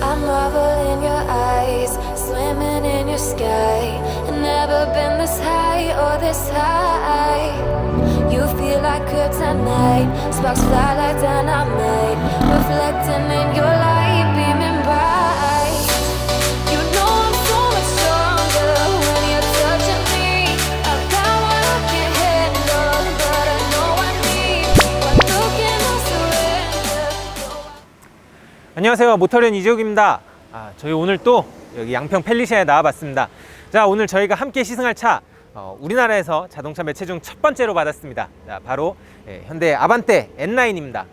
I marvel in your eyes, swimming in your sky. Never been this high or this high. You feel like kryptonite, sparks fly like dynamite, reflecting in your light, beaming bright. You know I'm so much stronger when you're touching me. I've got what I can't handle, but I know I need. One look and I'll surrender. 안녕하세요, 모터렌 이재욱입니다. 저희 오늘 또 여기 양평 펠리시아에 나와봤습니다. 자, 오늘 저희가 함께 시승할 차, 우리나라에서 자동차 매체 중 첫 번째로 받았습니다. 자, 바로 현대 아반떼 N9입니다.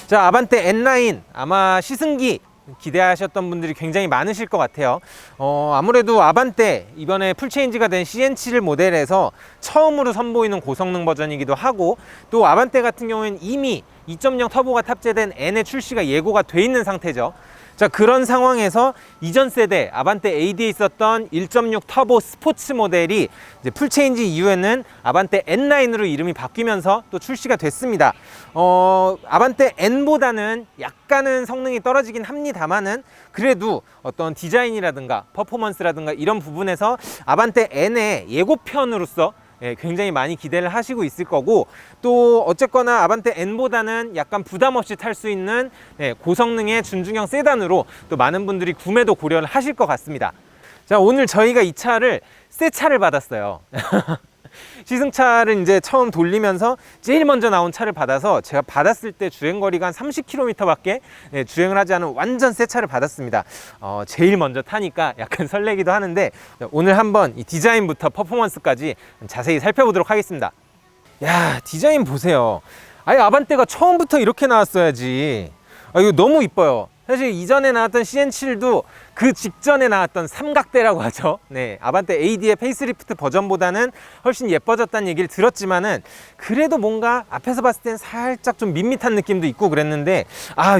자, 아반떼 N9 아마 시승기 기대하셨던 분들이 굉장히 많으실 것 같아요. 아무래도 아반떼 이번에 풀체인지가 된 CN7 모델에서 처음으로 선보이는 고성능 버전이기도 하고, 또 아반떼 같은 경우에는 이미 2.0 터보가 탑재된 N의 출시가 예고가 돼 있는 상태죠. 자, 그런 상황에서 이전 세대 아반떼 AD에 있었던 1.6 터보 스포츠 모델이 이제 풀체인지 이후에는 아반떼 N9으로 이름이 바뀌면서 또 출시가 됐습니다. 아반떼 N보다는 약간은 성능이 떨어지긴 합니다만은 그래도 어떤 디자인이라든가 퍼포먼스라든가 이런 부분에서 아반떼 N의 예고편으로서 굉장히 많이 기대를 하시고 있을 거고, 또 어쨌거나 아반떼 N보다는 약간 부담 없이 탈 수 있는 고성능의 준중형 세단으로 또 많은 분들이 구매도 고려를 하실 것 같습니다. 자, 오늘 저희가 이 차를 새 차를 받았어요. 시승차를 이제 처음 돌리면서 제일 먼저 나온 차를 받아서 제가 받았을 때 주행거리가 한 30km 밖에 주행을 하지 않은 완전 새 차를 받았습니다. 제일 먼저 타니까 약간 설레기도 하는데, 오늘 한번 이 디자인부터 퍼포먼스까지 자세히 살펴보도록 하겠습니다. 야, 디자인 보세요. 아예 아반떼가 처음부터 이렇게 나왔어야지. 이거 너무 이뻐요. 사실 이전에 나왔던 CN7도 그 직전에 나왔던 삼각대라고 하죠. 네, 아반떼 AD의 페이스리프트 버전보다는 훨씬 예뻐졌다는 얘기를 들었지만은 그래도 뭔가 앞에서 봤을 땐 살짝 좀 밋밋한 느낌도 있고 그랬는데,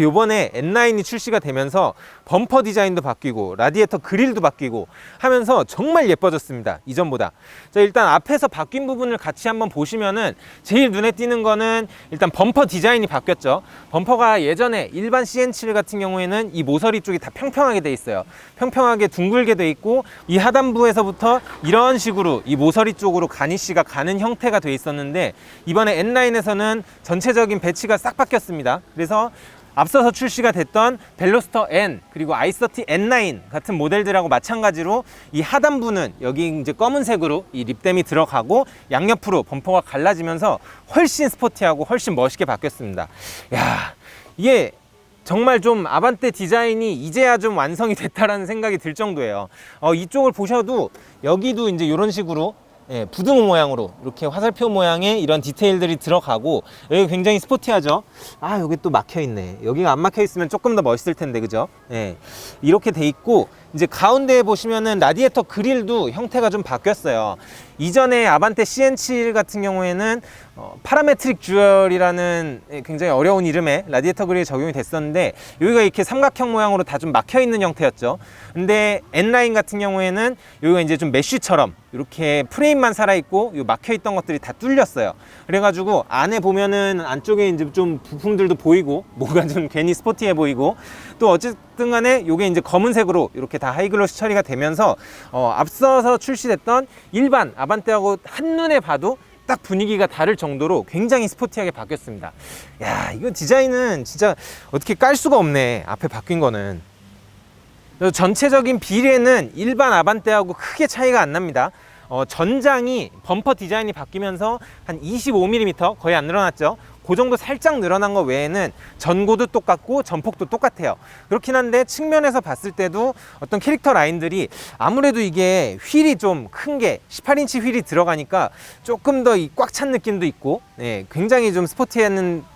요번에 N9이 출시가 되면서 범퍼 디자인도 바뀌고 라디에이터 그릴도 바뀌고 하면서 정말 예뻐졌습니다, 이전보다. 자, 일단 앞에서 바뀐 부분을 같이 한번 보시면은 제일 눈에 띄는 거는 일단 범퍼 디자인이 바뀌었죠. 범퍼가 예전에 일반 CN7 같은 경우에는 이 모서리 쪽이 다 평평하게 돼 있어요. 평평하게 둥글게 돼 있고, 이 하단부에서부터 이런 식으로 이 모서리 쪽으로 가니쉬가 가는 형태가 돼 있었는데, 이번에 N9에서는 전체적인 배치가 싹 바뀌었습니다. 그래서 앞서서 출시가 됐던 벨로스터 N 그리고 i30 N9 같은 모델들하고 마찬가지로 이 하단부는 여기 이제 검은색으로 이 립댐이 들어가고 양옆으로 범퍼가 갈라지면서 훨씬 스포티하고 훨씬 멋있게 바뀌었습니다. 야, 이게 정말 좀 아반떼 디자인이 이제야 좀 완성이 됐다라는 생각이 들 정도예요. 이쪽을 보셔도 여기도 이제 이런 식으로 부등호 모양으로 이렇게 화살표 모양의 이런 디테일들이 들어가고, 여기 굉장히 스포티하죠. 여기 또 막혀 있네. 여기가 안 막혀 있으면 조금 더 멋있을 텐데, 그죠? 이렇게 돼 있고, 이제 가운데에 보시면은 라디에이터 그릴도 형태가 좀 바뀌었어요. 이전에 아반떼 CN7 같은 경우에는 파라메트릭 듀얼이라는 굉장히 어려운 이름의 라디에이터 그릴이 적용이 됐었는데, 여기가 이렇게 삼각형 모양으로 다 좀 막혀 있는 형태였죠. 근데 N9 같은 경우에는 여기가 이제 좀 메쉬처럼 이렇게 프레임만 살아있고 요 막혀 있던 것들이 다 뚫렸어요. 그래가지고 안에 보면은 안쪽에 이제 좀 부품들도 보이고 뭔가 좀 괜히 스포티해 보이고, 또 어쨌든 간에 요게 이제 검은색으로 이렇게 다 하이글로시 처리가 되면서 앞서서 출시됐던 일반 아반떼하고 한눈에 봐도 딱 분위기가 다를 정도로 굉장히 스포티하게 바뀌었습니다. 야, 이거 디자인은 진짜 어떻게 깔 수가 없네, 앞에 바뀐 거는. 전체적인 비례는 일반 아반떼하고 크게 차이가 안 납니다. 전장이 범퍼 디자인이 바뀌면서 한 25mm 거의 안 늘어났죠. 그 정도 살짝 늘어난 거 외에는 전고도 똑같고 전폭도 똑같아요. 그렇긴 한데 측면에서 봤을 때도 어떤 캐릭터 라인들이 아무래도 이게 휠이 좀 큰 게 18인치 휠이 들어가니까 조금 더 꽉 찬 느낌도 있고, 굉장히 좀 스포티해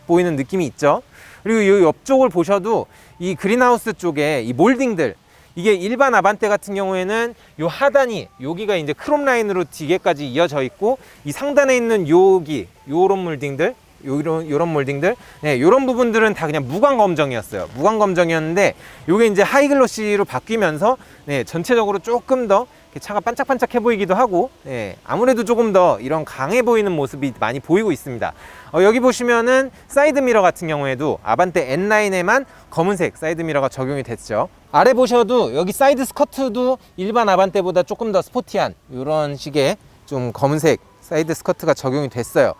보이는 느낌이 있죠. 그리고 이 옆쪽을 보셔도 이 그린하우스 쪽에 이 몰딩들, 이게 일반 아반떼 같은 경우에는 요 하단이 여기가 이제 크롬 라인으로 뒤에까지 이어져 있고, 이 상단에 있는 여기 요런 몰딩들, 요런 몰딩들, 네, 요런 부분들은 다 그냥 무광 검정이었어요. 무광 검정이었는데 요게 이제 하이글로시로 바뀌면서 네, 전체적으로 조금 더 차가 반짝반짝해 보이기도 하고, 네, 아무래도 조금 더 이런 강해 보이는 모습이 많이 보이고 있습니다. 여기 보시면은 사이드미러 같은 경우에도 아반떼 N9에만 검은색 사이드미러가 적용이 됐죠. 아래 보셔도 여기 사이드 스커트도 일반 아반떼보다 조금 더 스포티한 이런 식의 좀 검은색 사이드 스커트가 적용이 됐어요.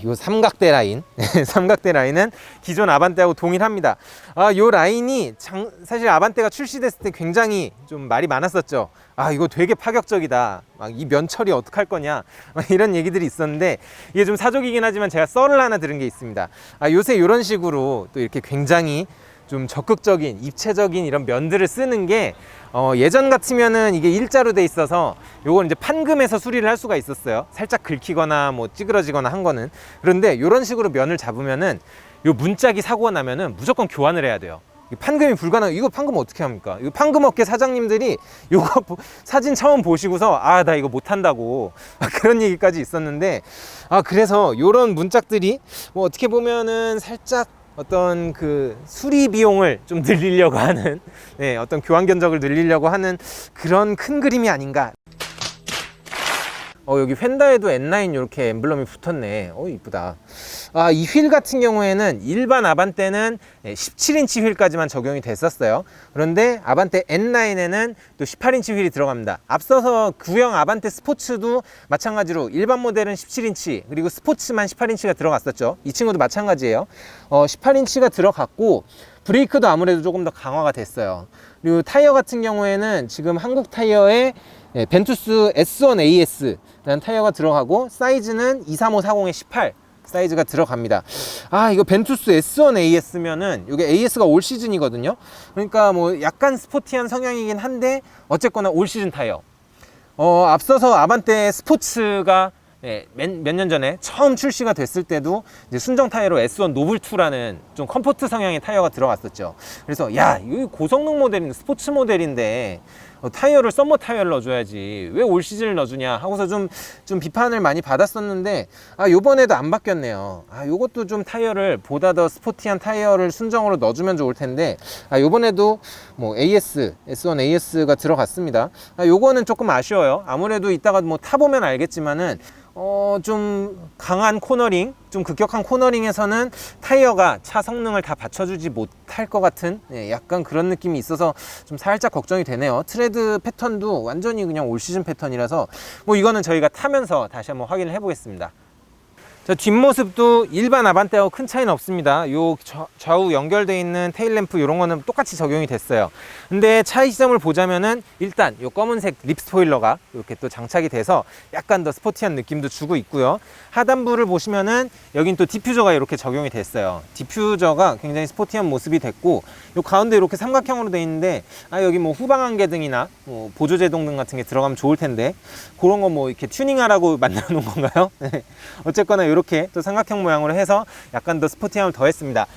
요 삼각대 라인, 삼각대 라인은 기존 아반떼하고 동일합니다. 요 라인이 사실 아반떼가 출시됐을 때 굉장히 좀 말이 많았었죠. 이거 되게 파격적이다. 막 이 면 처리 어떡할 거냐. 막 이런 얘기들이 있었는데, 이게 좀 사족이긴 하지만 제가 썰을 하나 들은 게 있습니다. 요새 이런 식으로 또 이렇게 굉장히 좀 적극적인, 입체적인 이런 면들을 쓰는 게 예전 같으면은 이게 일자로 돼 있어서 요걸 이제 판금해서 수리를 할 수가 있었어요. 살짝 긁히거나 뭐 찌그러지거나 한 거는. 그런데 이런 식으로 면을 잡으면은 요 문짝이 사고가 나면은 무조건 교환을 해야 돼요. 판금이 불가능. 이거 판금 어떻게 합니까? 이거 판금 업계 사장님들이 요거 사진 처음 보시고서 나 이거 못 한다고 그런 얘기까지 있었는데, 그래서 요런 문짝들이 뭐 어떻게 보면은 살짝 어떤 그 수리 비용을 좀 늘리려고 하는, 네, 어떤 교환 견적을 늘리려고 하는 그런 큰 그림이 아닌가. 여기 휀다에도 N9 이렇게 엠블럼이 붙었네. 이쁘다. 이 휠 같은 경우에는 일반 아반떼는 17인치 휠까지만 적용이 됐었어요. 그런데 아반떼 N9에는 또 18인치 휠이 들어갑니다. 앞서서 구형 아반떼 스포츠도 마찬가지로 일반 모델은 17인치, 그리고 스포츠만 18인치가 들어갔었죠. 이 친구도 마찬가지예요. 18인치가 들어갔고, 브레이크도 아무래도 조금 더 강화가 됐어요. 그리고 타이어 같은 경우에는 지금 한국 타이어에 벤투스 S1AS 라는 타이어가 들어가고, 사이즈는 23540에 18 사이즈가 들어갑니다. 이거 벤투스 S1AS면은 이게 AS가 올 시즌이거든요. 그러니까 뭐 약간 스포티한 성향이긴 한데 어쨌거나 올 시즌 타이어. 앞서서 아반떼 스포츠가 몇 년 전에 처음 출시가 됐을 때도 이제 순정 타이어로 S1 노블2라는 좀 컴포트 성향의 타이어가 들어갔었죠. 그래서 이거 고성능 모델인데, 스포츠 모델인데 타이어를 썸머 타이어를 넣어줘야지 왜 올 시즌을 넣어주냐 하고서 좀 비판을 많이 받았었는데, 요번에도 안 바뀌었네요. 요것도 좀 타이어를 보다 더 스포티한 타이어를 순정으로 넣어주면 좋을 텐데, 요번에도 뭐 AS, S1 AS가 들어갔습니다. 요거는 조금 아쉬워요. 아무래도 이따가 뭐 타보면 알겠지만은 좀 강한 코너링, 좀 급격한 코너링에서는 타이어가 차 성능을 다 받쳐주지 못할 것 같은, 약간 그런 느낌이 있어서 좀 살짝 걱정이 되네요. 트레드 패턴도 완전히 그냥 올 시즌 패턴이라서 뭐 이거는 저희가 타면서 다시 한번 확인을 해보겠습니다. 뒷모습도 일반 아반떼하고 큰 차이는 없습니다. 요 좌우 연결되어 있는 테일램프 이런 거는 똑같이 적용이 됐어요. 근데 차이점을 보자면은 일단 요 검은색 립 스포일러가 이렇게 또 장착이 돼서 약간 더 스포티한 느낌도 주고 있고요. 하단부를 보시면은 여긴 또 디퓨저가 이렇게 적용이 됐어요. 디퓨저가 굉장히 스포티한 모습이 됐고, 요 가운데 이렇게 삼각형으로 되어 있는데 여기 뭐 후방 안개등이나 뭐 보조 제동등 같은 게 들어가면 좋을 텐데, 그런 거 뭐 이렇게 튜닝하라고 만들어 놓은 건가요? 어쨌거나 이렇게 또 삼각형 모양으로 해서 약간 더 스포티함을 더했습니다.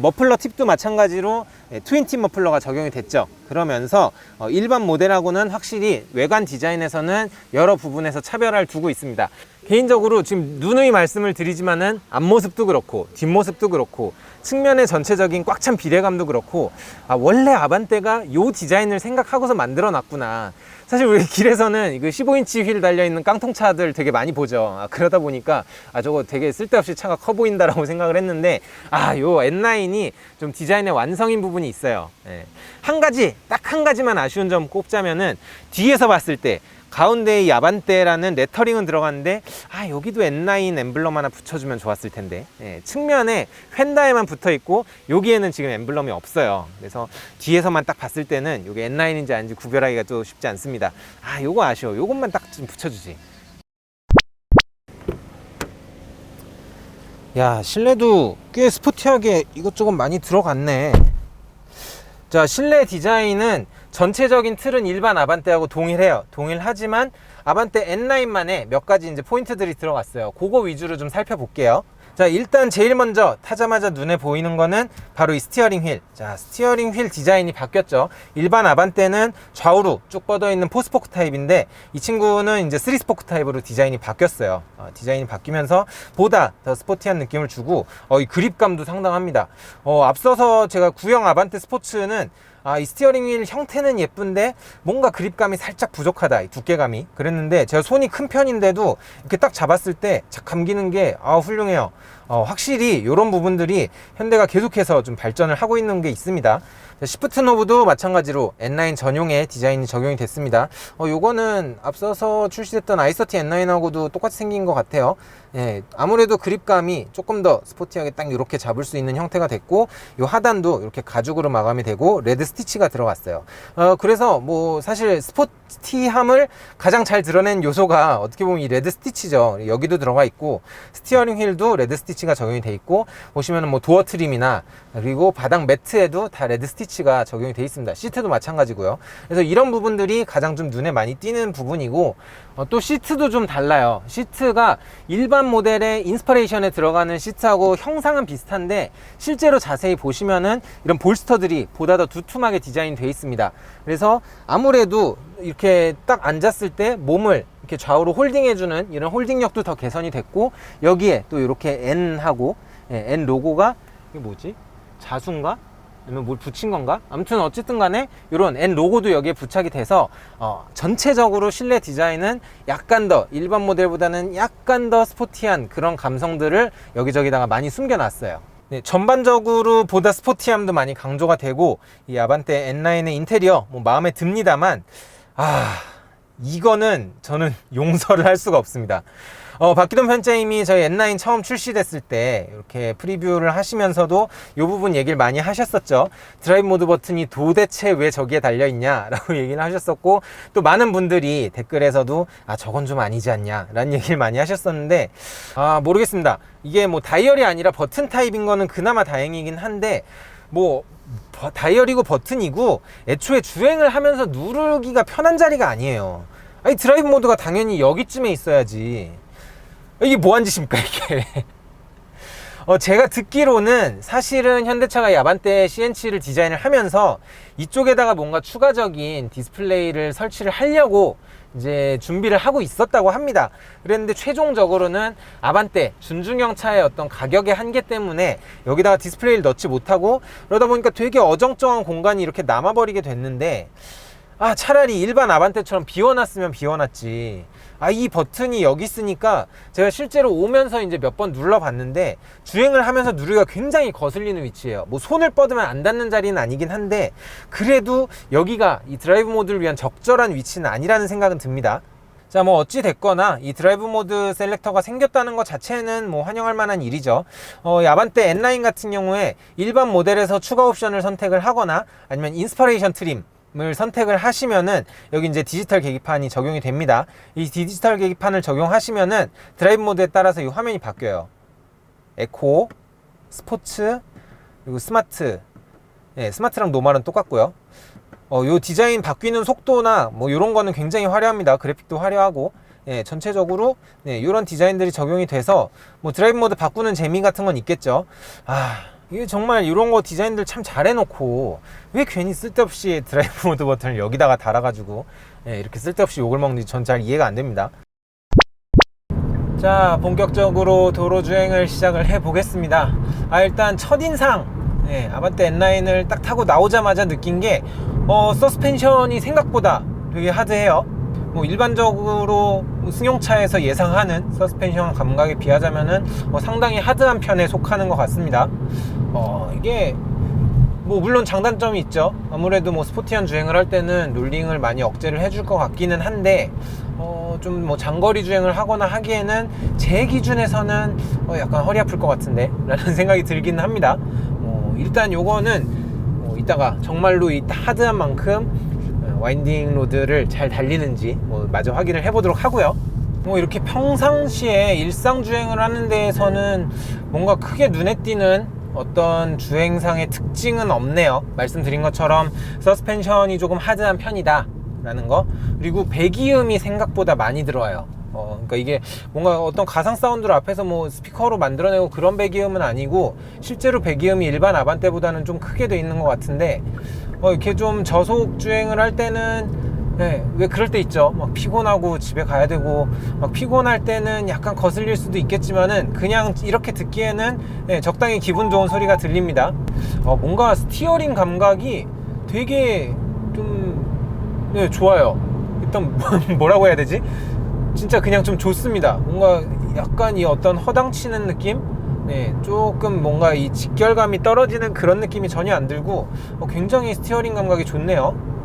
머플러 팁도 마찬가지로 트윈팁 머플러가 적용이 됐죠. 그러면서 일반 모델하고는 확실히 외관 디자인에서는 여러 부분에서 차별화를 두고 있습니다. 개인적으로 지금 누누이 말씀을 드리지만은 앞모습도 그렇고 뒷모습도 그렇고 측면의 전체적인 꽉 찬 비례감도 그렇고, 원래 아반떼가 요 디자인을 생각하고서 만들어 놨구나. 사실 우리 길에서는 이거 15인치 휠 달려있는 깡통차들 되게 많이 보죠. 그러다 보니까 저거 되게 쓸데없이 차가 커 보인다라고 생각을 했는데, 요 N9이 좀 디자인의 완성인 부분이 있어요. 한 가지, 딱 한 가지만 아쉬운 점 꼽자면은, 뒤에서 봤을 때 가운데에 이 아반떼라는 레터링은 들어갔는데 여기도 N9 엠블럼 하나 붙여주면 좋았을 텐데, 측면에 휀다에만 붙어 있고 여기에는 지금 엠블럼이 없어요. 그래서 뒤에서만 딱 봤을 때는 이게 N9인지 아닌지 구별하기가 또 쉽지 않습니다. 요거 아쉬워. 요것만 딱 좀 붙여주지. 실내도 꽤 스포티하게 이것저것 많이 들어갔네. 자, 실내 디자인은 전체적인 틀은 일반 아반떼하고 동일해요. 동일하지만 아반떼 N9만의 몇 가지 이제 포인트들이 들어갔어요. 그거 위주로 좀 살펴볼게요. 자, 일단 제일 먼저 타자마자 눈에 보이는 거는 바로 이 스티어링 휠. 자, 스티어링 휠 디자인이 바뀌었죠. 일반 아반떼는 좌우로 쭉 뻗어 있는 4스포크 타입인데 이 친구는 이제 3스포크 타입으로 디자인이 바뀌었어요. 디자인이 바뀌면서 보다 더 스포티한 느낌을 주고 이 그립감도 상당합니다. 앞서서 제가 구형 아반떼 스포츠는 이 스티어링 휠 형태는 예쁜데 뭔가 그립감이 살짝 부족하다, 이 두께감이. 그랬는데 제가 손이 큰 편인데도 이렇게 딱 잡았을 때 감기는 게 훌륭해요. 확실히 이런 부분들이 현대가 계속해서 좀 발전을 하고 있는 게 있습니다. 시프트 노브도 마찬가지로 N9 전용의 디자인이 적용이 됐습니다. 요거는 앞서서 출시됐던 i30 N9하고도 똑같이 생긴 것 같아요. 예, 아무래도 그립감이 조금 더 스포티하게 딱 이렇게 잡을 수 있는 형태가 됐고, 요 하단도 이렇게 가죽으로 마감이 되고 레드 스티치가 들어갔어요. 그래서 뭐 사실 스포티함을 가장 잘 드러낸 요소가 어떻게 보면 이 레드 스티치죠. 여기도 들어가 있고 스티어링 휠도 레드 스티치가 적용이 돼 있고, 보시면은 뭐 도어 트림이나 그리고 바닥 매트에도 다 레드 스티치가 적용이 돼 있습니다. 시트도 마찬가지고요. 그래서 이런 부분들이 가장 좀 눈에 많이 띄는 부분이고, 또 시트도 좀 달라요. 시트가 일반 모델의 인스퍼레이션에 들어가는 시트하고 형상은 비슷한데 실제로 자세히 보시면은 이런 볼스터들이 보다 더 두툼하게 디자인되어 있습니다. 그래서 아무래도 이렇게 딱 앉았을 때 몸을 이렇게 좌우로 홀딩해주는 이런 홀딩력도 더 개선이 됐고, 여기에 또 이렇게 N하고 N 로고가 이게 뭐지? 자수인가? 아니면 뭘 붙인 건가? 아무튼 어쨌든 간에 이런 N 로고도 여기에 부착이 돼서 전체적으로 실내 디자인은 약간 더 일반 모델보다는 약간 더 스포티한 그런 감성들을 여기저기다가 많이 숨겨놨어요. 네, 전반적으로 보다 스포티함도 많이 강조가 되고, 이 아반떼 N9의 인테리어 뭐 마음에 듭니다만 이거는 저는 용서를 할 수가 없습니다. 박기동 편집장님이 저희 N9 처음 출시됐을 때 이렇게 프리뷰를 하시면서도 이 부분 얘기를 많이 하셨었죠. 드라이브 모드 버튼이 도대체 왜 저기에 달려있냐 라고 얘기를 하셨었고, 또 많은 분들이 댓글에서도 저건 좀 아니지 않냐 라는 얘기를 많이 하셨었는데, 모르겠습니다. 이게 뭐 다이얼이 아니라 버튼 타입인 거는 그나마 다행이긴 한데, 뭐 다이얼이고 버튼이고 애초에 주행을 하면서 누르기가 편한 자리가 아니에요. 아니, 드라이브 모드가 당연히 여기쯤에 있어야지. 이게 뭐한 짓입니까 이게. 제가 듣기로는 사실은 현대차가 이 아반떼 CNC를 디자인을 하면서 이쪽에다가 뭔가 추가적인 디스플레이를 설치를 하려고 이제 준비를 하고 있었다고 합니다. 그랬는데 최종적으로는 아반떼 준중형 차의 어떤 가격의 한계 때문에 여기다가 디스플레이를 넣지 못하고, 그러다 보니까 되게 어정쩡한 공간이 이렇게 남아버리게 됐는데, 차라리 일반 아반떼처럼 비워놨으면 비워놨지. 이 버튼이 여기 있으니까 제가 실제로 오면서 이제 몇 번 눌러봤는데 주행을 하면서 누르기가 굉장히 거슬리는 위치예요. 뭐 손을 뻗으면 안 닿는 자리는 아니긴 한데 그래도 여기가 이 드라이브 모드를 위한 적절한 위치는 아니라는 생각은 듭니다. 자, 뭐 어찌 됐거나 이 드라이브 모드 셀렉터가 생겼다는 것 자체는 뭐 환영할 만한 일이죠. 이 아반떼 N9 같은 경우에 일반 모델에서 추가 옵션을 선택을 하거나 아니면 인스퍼레이션 트림 을 선택을 하시면은 여기 이제 디지털 계기판이 적용이 됩니다. 이 디지털 계기판을 적용하시면은 드라이브 모드에 따라서 이 화면이 바뀌어요. 에코, 스포츠, 그리고 스마트. 스마트랑 노멀은 똑같고요. 요 디자인 바뀌는 속도나 뭐 요런 거는 굉장히 화려합니다. 그래픽도 화려하고. 전체적으로 이런 디자인들이 적용이 돼서 뭐 드라이브 모드 바꾸는 재미 같은 건 있겠죠. 이게 정말 이런 거 디자인들 참 잘 해놓고 왜 괜히 쓸데없이 드라이브 모드 버튼을 여기다가 달아가지고 이렇게 쓸데없이 욕을 먹는지 전 잘 이해가 안 됩니다. 자, 본격적으로 도로 주행을 시작을 해 보겠습니다. 일단 첫인상 아반떼 N9을 딱 타고 나오자마자 느낀 게 서스펜션이 생각보다 되게 하드해요. 뭐 일반적으로 승용차에서 예상하는 서스펜션 감각에 비하자면은 상당히 하드한 편에 속하는 것 같습니다. 이게 뭐 물론 장단점이 있죠. 아무래도 뭐 스포티한 주행을 할 때는 롤링을 많이 억제를 해줄 것 같기는 한데 좀 뭐 장거리 주행을 하거나 하기에는 제 기준에서는 약간 허리 아플 것 같은데 라는 생각이 들긴 합니다. 일단 요거는 이따가 정말로 이 하드한 만큼 와인딩 로드를 잘 달리는지 마저 확인을 해보도록 하고요. 이렇게 평상시에 일상 주행을 하는 데에서는 뭔가 크게 눈에 띄는 어떤 주행상의 특징은 없네요. 말씀드린 것처럼 서스펜션이 조금 하드한 편이다 라는 거, 그리고 배기음이 생각보다 많이 들어와요. 그러니까 이게 뭔가 어떤 가상 사운드를 앞에서 뭐 스피커로 만들어내고 그런 배기음은 아니고 실제로 배기음이 일반 아반떼보다는 좀 크게 돼 있는 것 같은데 이렇게 좀 저속 주행을 할 때는 왜 그럴 때 있죠. 막 피곤하고 집에 가야 되고 막 피곤할 때는 약간 거슬릴 수도 있겠지만은 그냥 이렇게 듣기에는 적당히 기분 좋은 소리가 들립니다. 뭔가 스티어링 감각이 되게 좀 좋아요. 일단 뭐라고 해야 되지? 진짜 그냥 좀 좋습니다. 뭔가 약간 이 어떤 허당치는 느낌? 조금 뭔가 이 직결감이 떨어지는 그런 느낌이 전혀 안 들고 굉장히 스티어링 감각이 좋네요.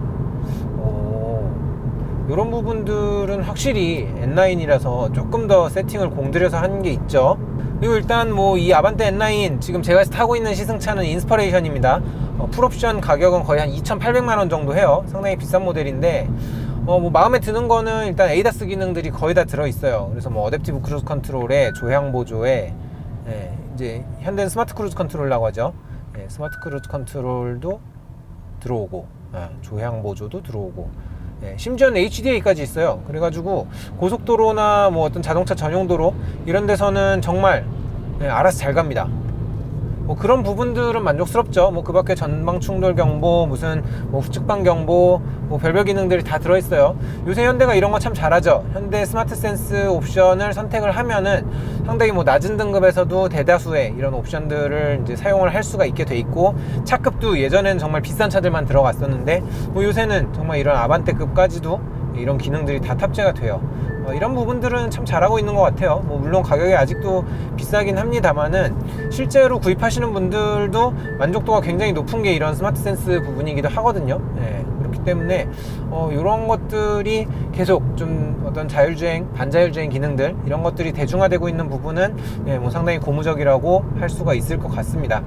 이런 부분들은 확실히 N9이라서 조금 더 세팅을 공들여서 한 게 있죠. 그리고 일단 뭐 이 아반떼 N9 지금 제가 타고 있는 시승차는 인스퍼레이션입니다. 풀옵션 가격은 거의 한 2,800만원 정도 해요. 상당히 비싼 모델인데 뭐 마음에 드는 거는 일단 에이다스 기능들이 거의 다 들어있어요. 그래서 뭐 어댑티브 크루즈 컨트롤에 조향 보조에 이제 현대는 스마트 크루즈 컨트롤이라고 하죠. 스마트 크루즈 컨트롤도 들어오고 조향 보조도 들어오고 심지어는 HDA까지 있어요. 그래가지고 고속도로나 뭐 어떤 자동차 전용 도로 이런 데서는 정말 알아서 잘 갑니다. 뭐 그런 부분들은 만족스럽죠. 뭐 그 밖에 전방 충돌 경보, 무슨 뭐 후측방 경보, 뭐 별별 기능들이 다 들어있어요. 요새 현대가 이런 거 참 잘하죠. 현대 스마트 센스 옵션을 선택을 하면은 상당히 뭐 낮은 등급에서도 대다수의 이런 옵션들을 이제 사용을 할 수가 있게 돼 있고, 차급도 예전에는 정말 비싼 차들만 들어갔었는데 뭐 요새는 정말 이런 아반떼급까지도 이런 기능들이 다 탑재가 돼요. 이런 부분들은 참 잘하고 있는 것 같아요. 뭐 물론 가격이 아직도 비싸긴 합니다만은 실제로 구입하시는 분들도 만족도가 굉장히 높은 게 이런 스마트 센스 부분이기도 하거든요. 그렇기 때문에 이런 것들이 계속 좀 어떤 자율주행, 반자율주행 기능들 이런 것들이 대중화되고 있는 부분은 뭐 상당히 고무적이라고 할 수가 있을 것 같습니다.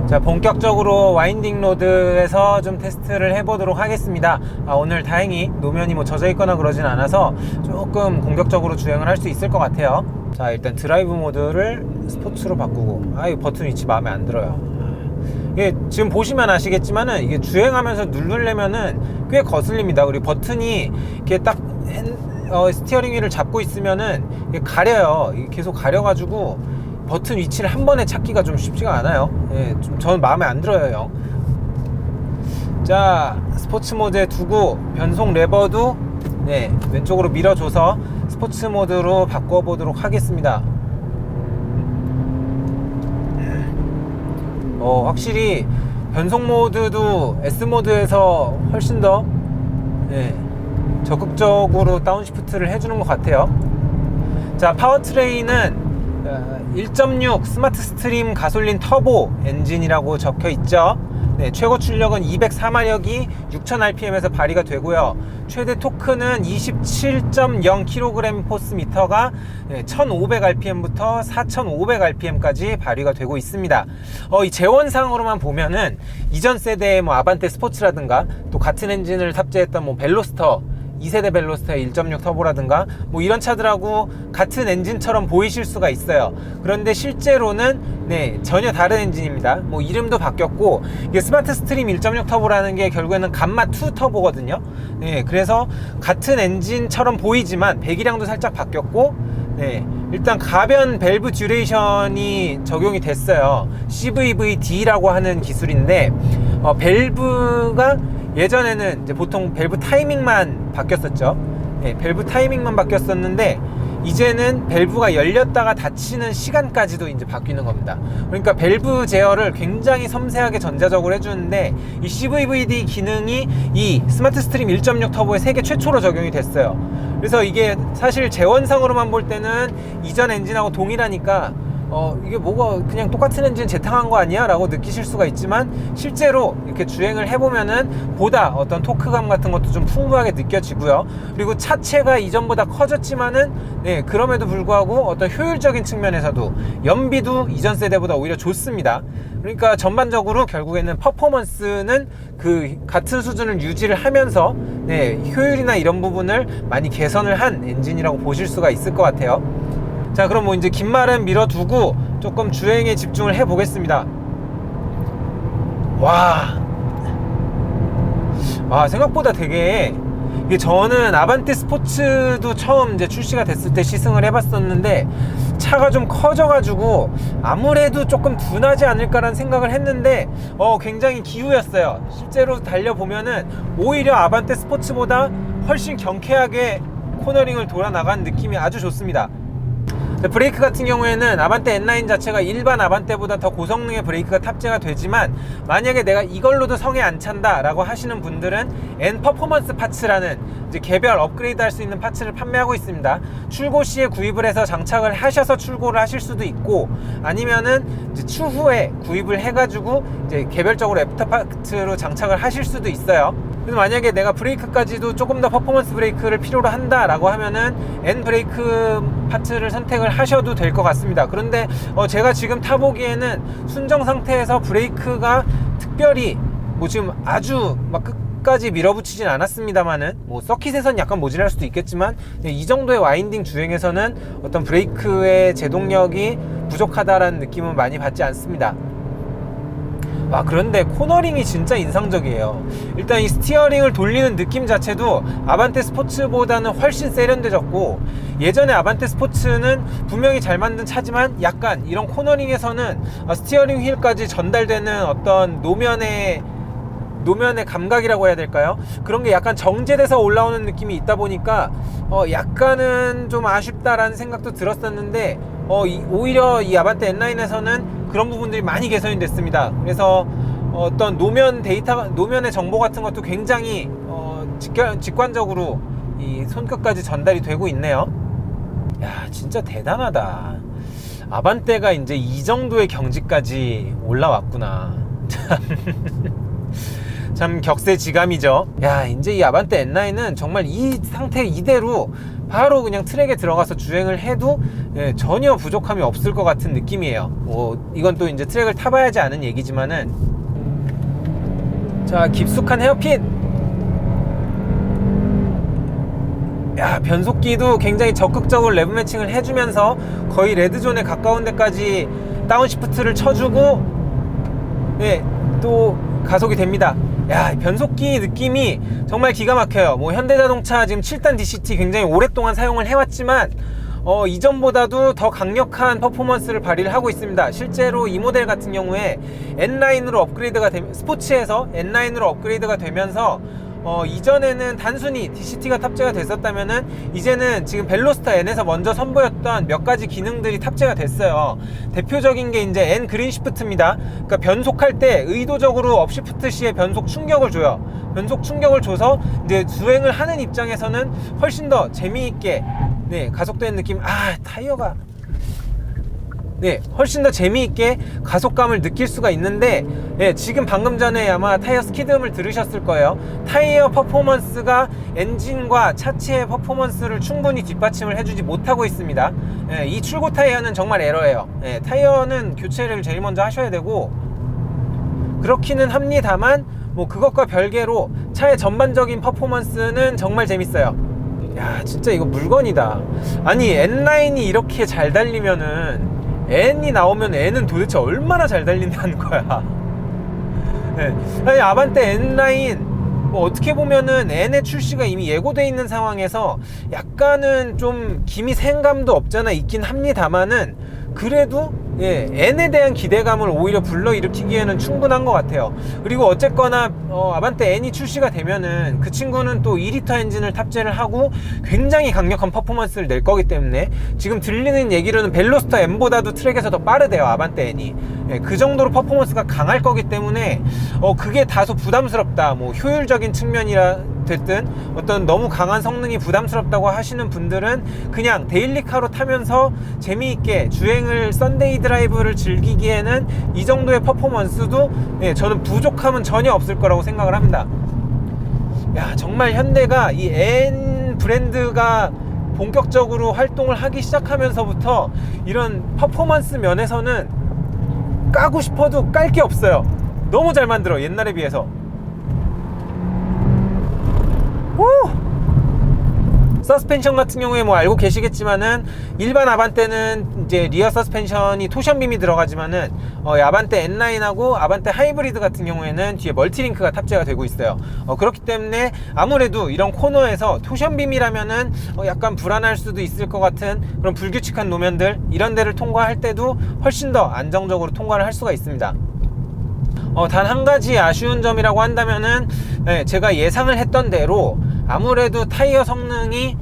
자, 본격적으로 와인딩 로드에서 좀 테스트를 해보도록 하겠습니다. 오늘 다행히 노면이 뭐 젖어 있거나 그러진 않아서 조금 공격적으로 주행을 할 수 있을 것 같아요. 자, 일단 드라이브 모드를 스포츠로 바꾸고, 이 버튼 위치 마음에 안 들어요. 이게 지금 보시면 아시겠지만은 이게 주행하면서 누르려면은 꽤 거슬립니다. 그리고 버튼이 이렇게 딱 스티어링 휠을 잡고 있으면은 이게 가려요. 이게 계속 가려가지고 버튼 위치를 한 번에 찾기가 좀 쉽지가 않아요. 좀 저는 마음에 안 들어요. 자, 스포츠 모드에 두고 변속 레버도 왼쪽으로 밀어줘서 스포츠 모드로 바꿔보도록 하겠습니다. 확실히 변속 모드도 S 모드에서 훨씬 더 적극적으로 다운시프트를 해주는 것 같아요. 자, 파워트레인은 1.6 스마트 스트림 가솔린 터보 엔진이라고 적혀 있죠. 최고 출력은 204마력이 6000rpm에서 발휘가 되고요. 최대 토크는 27.0kgm/m가 1500rpm부터 4500rpm까지 발휘가 되고 있습니다. 이 재원상으로만 보면은 이전 세대의 뭐 아반떼 스포츠라든가 또 같은 엔진을 탑재했던 뭐 벨로스터 2세대 벨로스터의 1.6 터보라든가 뭐 이런 차들하고 같은 엔진처럼 보이실 수가 있어요. 그런데 실제로는 전혀 다른 엔진입니다. 뭐 이름도 바뀌었고, 이게 스마트 스트림 1.6 터보라는 게 결국에는 감마2 터보거든요. 그래서 같은 엔진처럼 보이지만 배기량도 살짝 바뀌었고, 일단 가변 밸브 듀레이션이 적용이 됐어요. CVVD라고 하는 기술인데 밸브가 예전에는 이제 보통 밸브 타이밍만 바뀌었었죠. 밸브 타이밍만 바뀌었었는데 이제는 밸브가 열렸다가 닫히는 시간까지도 이제 바뀌는 겁니다. 그러니까 밸브 제어를 굉장히 섬세하게 전자적으로 해주는데 이 CVVD 기능이 이 스마트 스트림 1.6 터보에 세계 최초로 적용이 됐어요. 그래서 이게 사실 재원상으로만 볼 때는 이전 엔진하고 동일하니까 이게 뭐가 그냥 똑같은 엔진 재탕한 거 아니야? 라고 느끼실 수가 있지만 실제로 이렇게 주행을 해보면은 보다 어떤 토크감 같은 것도 좀 풍부하게 느껴지고요. 그리고 차체가 이전보다 커졌지만은 그럼에도 불구하고 어떤 효율적인 측면에서도 연비도 이전 세대보다 오히려 좋습니다. 그러니까 전반적으로 결국에는 퍼포먼스는 그 같은 수준을 유지를 하면서 효율이나 이런 부분을 많이 개선을 한 엔진이라고 보실 수가 있을 것 같아요. 자, 그럼 뭐 이제 긴 말은 밀어두고 조금 주행에 집중을 해 보겠습니다. 와, 생각보다 되게 이게 저는 아반떼 스포츠도 처음 이제 출시가 됐을 때 시승을 해봤었는데 차가 좀 커져가지고 아무래도 조금 둔하지 않을까라는 생각을 했는데 굉장히 기우였어요. 실제로 달려보면은 오히려 아반떼 스포츠보다 훨씬 경쾌하게 코너링을 돌아 나간 느낌이 아주 좋습니다. 브레이크 같은 경우에는 아반떼 N9 자체가 일반 아반떼보다 더 고성능의 브레이크가 탑재가 되지만, 만약에 내가 이걸로도 성에 안 찬다 라고 하시는 분들은 N 퍼포먼스 파츠라는 이제 개별 업그레이드 할 수 있는 파츠를 판매하고 있습니다. 출고 시에 구입을 해서 장착을 하셔서 출고를 하실 수도 있고, 아니면은 이제 추후에 구입을 해가지고 이제 개별적으로 애프터 파츠로 장착을 하실 수도 있어요. 그래서 만약에 내가 브레이크까지도 조금 더 퍼포먼스 브레이크를 필요로 한다 라고 하면은 N 브레이크 파츠를 선택을 하셔도 될 것 같습니다. 그런데 제가 지금 타보기에는 순정 상태에서 브레이크가 특별히 뭐 지금 아주 막 끝까지 밀어붙이진 않았습니다만은, 뭐 서킷에선 약간 모질할 수도 있겠지만 이 정도의 와인딩 주행에서는 어떤 브레이크의 제동력이 부족하다라는 느낌은 많이 받지 않습니다. 그런데 코너링이 진짜 인상적이에요. 일단 이 스티어링을 돌리는 느낌 자체도 아반떼 스포츠보다는 훨씬 세련되졌고, 예전에 아반떼 스포츠는 분명히 잘 만든 차지만 약간 이런 코너링에서는 스티어링 휠까지 전달되는 어떤 노면의 감각이라고 해야 될까요? 그런 게 약간 정제돼서 올라오는 느낌이 있다 보니까 약간은 좀 아쉽다라는 생각도 들었었는데, 오히려 이 아반떼 N9에서는 그런 부분들이 많이 개선이 됐습니다. 그래서 어떤 노면의 정보 같은 것도 굉장히 직관적으로 이 손끝까지 전달이 되고 있네요. 야, 진짜 대단하다. 아반떼가 이제 이 정도의 경지까지 올라왔구나. 참 격세지감이죠. 야, 이제 이 아반떼 N9은 정말 이 상태 이대로 바로 그냥 트랙에 들어가서 주행을 해도 전혀 부족함이 없을 것 같은 느낌이에요. 이건 또 이제 트랙을 타봐야지 아는 얘기지만은, 자, 깊숙한 헤어핀. 야, 변속기도 굉장히 적극적으로 레브 매칭을 해주면서 거의 레드존에 가까운 데까지 다운시프트를 쳐주고, 또 가속이 됩니다. 야, 변속기 느낌이 정말 기가 막혀요. 뭐 현대자동차 지금 7단 DCT 굉장히 오랫동안 사용을 해왔지만 이전보다도 더 강력한 퍼포먼스를 발휘를 하고 있습니다. 실제로 이 모델 같은 경우에 N9으로 업그레이드가 스포츠에서 N9으로 업그레이드가 되면서 이전에는 단순히 DCT가 탑재가 됐었다면은 이제는 지금 벨로스터 N에서 먼저 선보였던 몇 가지 기능들이 탑재가 됐어요. 대표적인 게 이제 N 그린 시프트입니다. 그러니까 변속할 때 의도적으로 업시프트 시에 변속 충격을 줘요. 변속 충격을 줘서 이제 주행을 하는 입장에서는 훨씬 더 재미있게 가속되는 느낌. 타이어가 훨씬 더 재미있게 가속감을 느낄 수가 있는데, 지금 방금 전에 아마 타이어 스키드음을 들으셨을 거예요. 타이어 퍼포먼스가 엔진과 차체의 퍼포먼스를 충분히 뒷받침을 해주지 못하고 있습니다. 이 출고 타이어는 정말 에러예요. 타이어는 교체를 제일 먼저 하셔야 되고, 그렇기는 합니다만 뭐 그것과 별개로 차의 전반적인 퍼포먼스는 정말 재밌어요. 야, 진짜 이거 물건이다. 아니, N9이 이렇게 잘 달리면은 N이 나오면 N은 도대체 얼마나 잘 달린다는 거야. 아니, 아반떼 N9 뭐 어떻게 보면은 N의 출시가 이미 예고돼 있는 상황에서 약간은 좀 기미 생감도 없잖아 있긴 합니다만은, 그래도 N에 대한 기대감을 오히려 불러일으키기에는 충분한 것 같아요. 그리고 어쨌거나 아반떼 N이 출시가 되면은 그 친구는 또 2리터 엔진을 탑재를 하고 굉장히 강력한 퍼포먼스를 낼 거기 때문에, 지금 들리는 얘기로는 벨로스터 M보다도 트랙에서 더 빠르대요, 아반떼 N이. 그 정도로 퍼포먼스가 강할 거기 때문에 그게 다소 부담스럽다, 뭐 효율적인 측면이라 됐든 어떤 너무 강한 성능이 부담스럽다고 하시는 분들은 그냥 데일리카로 타면서 재미있게 주행을, 썬데이 드라이브를 즐기기에는 이 정도의 퍼포먼스도 저는 부족함은 전혀 없을 거라고 생각을 합니다. 야, 정말 현대가 이 N 브랜드가 본격적으로 활동을 하기 시작하면서부터 이런 퍼포먼스 면에서는 까고 싶어도 깔 게 없어요. 너무 잘 만들어, 옛날에 비해서. 서스펜션 같은 경우에 뭐 알고 계시겠지만은 일반 아반떼는 이제 리어 서스펜션이 토션빔이 들어가지만은 아반떼 N9하고 아반떼 하이브리드 같은 경우에는 뒤에 멀티링크가 탑재가 되고 있어요. 그렇기 때문에 아무래도 이런 코너에서 토션빔이라면은 약간 불안할 수도 있을 것 같은 그런 불규칙한 노면들, 이런 데를 통과할 때도 훨씬 더 안정적으로 통과를 할 수가 있습니다. 단 한 가지 아쉬운 점이라고 한다면은 제가 예상을 했던 대로 아무래도 타이어 성능이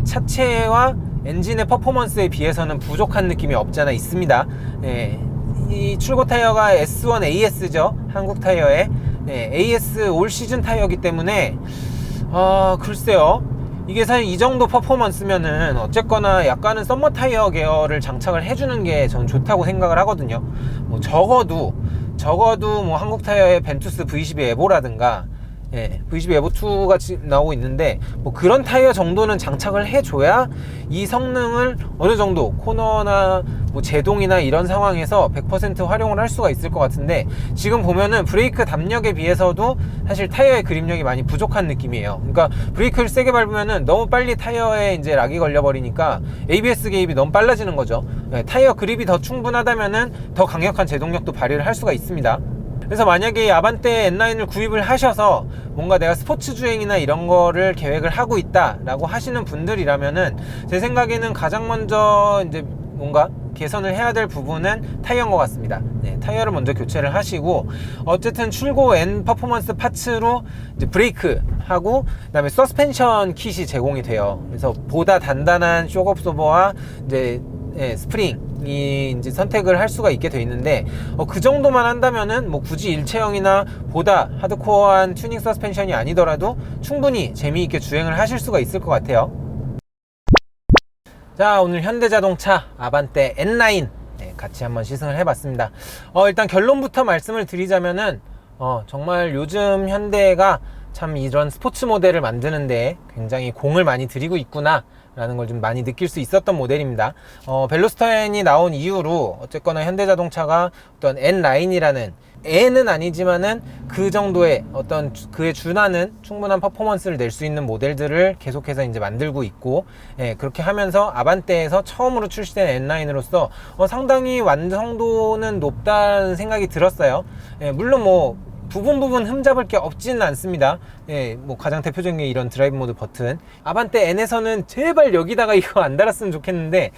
차체와 엔진의 퍼포먼스에 비해서는 부족한 느낌이 없지 않아 있습니다. 이 출고 타이어가 S1 AS죠. 한국 타이어의 AS 올 시즌 타이어이기 때문에 글쎄요, 이게 사실 이 정도 퍼포먼스면은 어쨌거나 약간은 썸머 타이어 계열을 장착을 해주는 게 저는 좋다고 생각을 하거든요. 뭐 적어도 뭐 한국 타이어의 벤투스 V12 에보라든가 V12 에보2가 나오고 있는데 뭐 그런 타이어 정도는 장착을 해줘야 이 성능을 어느 정도 코너나 뭐 제동이나 이런 상황에서 100% 활용을 할 수가 있을 것 같은데, 지금 보면은 브레이크 담력에 비해서도 사실 타이어의 그립력이 많이 부족한 느낌이에요. 그러니까 브레이크를 세게 밟으면은 너무 빨리 타이어에 이제 락이 걸려버리니까 ABS 개입이 너무 빨라지는 거죠. 타이어 그립이 더 충분하다면은 더 강력한 제동력도 발휘를 할 수가 있습니다. 그래서 만약에 아반떼 N9을 구입을 하셔서 뭔가 내가 스포츠 주행이나 이런 거를 계획을 하고 있다 라고 하시는 분들이라면은 제 생각에는 가장 먼저 이제 뭔가 개선을 해야 될 부분은 타이어인 것 같습니다. 타이어를 먼저 교체를 하시고, 어쨌든 출고 N 퍼포먼스 파츠로 이제 브레이크하고 그다음에 서스펜션 킷이 제공이 돼요. 그래서 보다 단단한 쇼크업소버와 이제 스프링이 이제 선택을 할 수가 있게 돼 있는데, 그 정도만 한다면은 뭐 굳이 일체형이나 보다 하드코어한 튜닝 서스펜션이 아니더라도 충분히 재미있게 주행을 하실 수가 있을 것 같아요. 자, 오늘 현대자동차 아반떼 N9 같이 한번 시승을 해봤습니다. 일단 결론부터 말씀을 드리자면은 정말 요즘 현대가 참 이런 스포츠 모델을 만드는데 굉장히 공을 많이 들이고 있구나 라는 걸 좀 많이 느낄 수 있었던 모델입니다. 벨로스터 N이 나온 이후로 어쨌거나 현대자동차가 어떤 N9이라는 N은 아니지만은 그 정도의 어떤 그에 준하는 충분한 퍼포먼스를 낼 수 있는 모델들을 계속해서 이제 만들고 있고, 그렇게 하면서 아반떼에서 처음으로 출시된 N9으로서 상당히 완성도는 높다는 생각이 들었어요. 물론 뭐 부분 흠잡을 게 없지는 않습니다. 뭐 가장 대표적인 게 이런 드라이브 모드 버튼, 아반떼 N에서는 제발 여기다가 이거 안 달았으면 좋겠는데,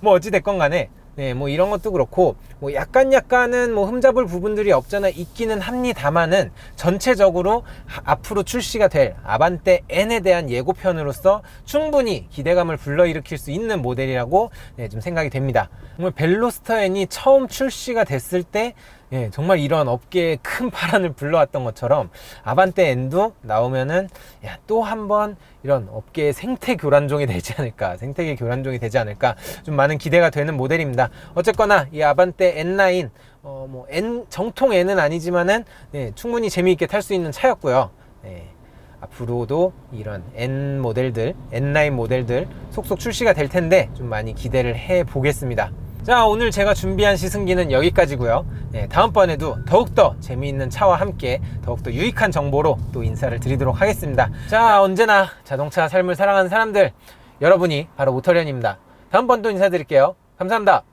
뭐 어찌됐건 간에 뭐 이런 것도 그렇고, 뭐 약간은 뭐 흠잡을 부분들이 없잖아 있기는 합니다만은, 전체적으로 앞으로 출시가 될 아반떼 N에 대한 예고편으로서 충분히 기대감을 불러일으킬 수 있는 모델이라고 좀 생각이 됩니다. 정말 벨로스터 N이 처음 출시가 됐을 때 정말 이런 업계에 큰 파란을 불러왔던 것처럼 아반떼 N도 나오면은 또 한번 이런 업계의 생태 교란종이 되지 않을까, 생태계 교란종이 되지 않을까, 좀 많은 기대가 되는 모델입니다. 어쨌거나 이 아반떼 N9 뭐 정통 N은 아니지만은 충분히 재미있게 탈 수 있는 차였고요. 앞으로도 이런 N 모델들, N9 모델들 속속 출시가 될 텐데 좀 많이 기대를 해 보겠습니다. 자, 오늘 제가 준비한 시승기는 여기까지고요. 다음번에도 더욱더 재미있는 차와 함께 더욱더 유익한 정보로 또 인사를 드리도록 하겠습니다. 자, 언제나 자동차 삶을 사랑하는 사람들, 여러분이 바로 모터리언입니다. 다음번 또 인사드릴게요. 감사합니다.